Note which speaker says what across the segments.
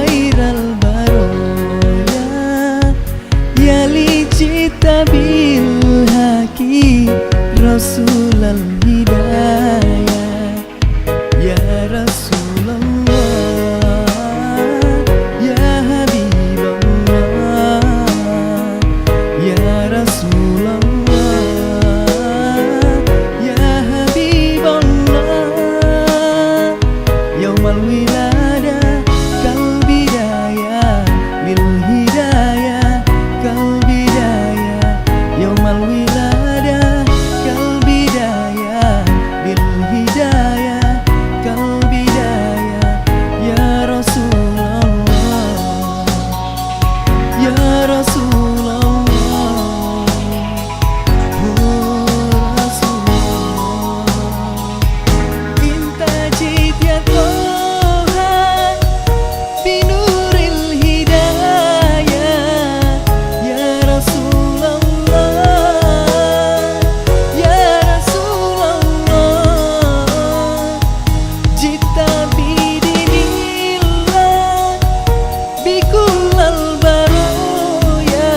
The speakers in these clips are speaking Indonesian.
Speaker 1: khairal baraya, ya li cita bil haqi rasulal hidayah, ya Rasulullah, ya Habiballah, ya Rasulullah, ya Habiballah, yaumal wiladah kal bidayah bil hidayah kal bidayah, yaumal wiladah kal bidayah bil hidayah kal bidayah, ya Rasulullah, ya Rasulullah, oh Rasulullah. Inta jit ya Tuhan binuril hidayah, ya Rasulullah, ya Rasulullah, jita bidinillah bikullal baroya,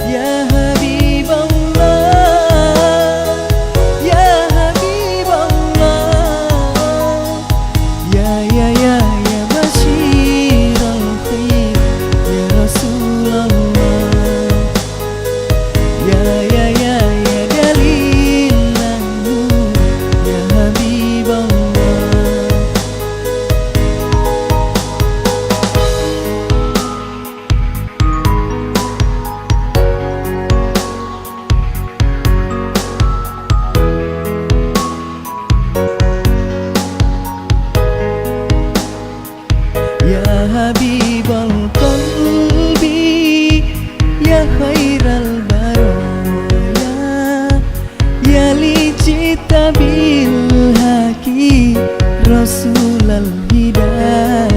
Speaker 1: ya Habiballah, ya Habiballah, ya Basyiral khair, ya Rasulullah, ya dalilan nur, ya Habiballah. Ya Habibal qalbi, ya khairal baraya, ya li cita bil haqi rasulal hidayah.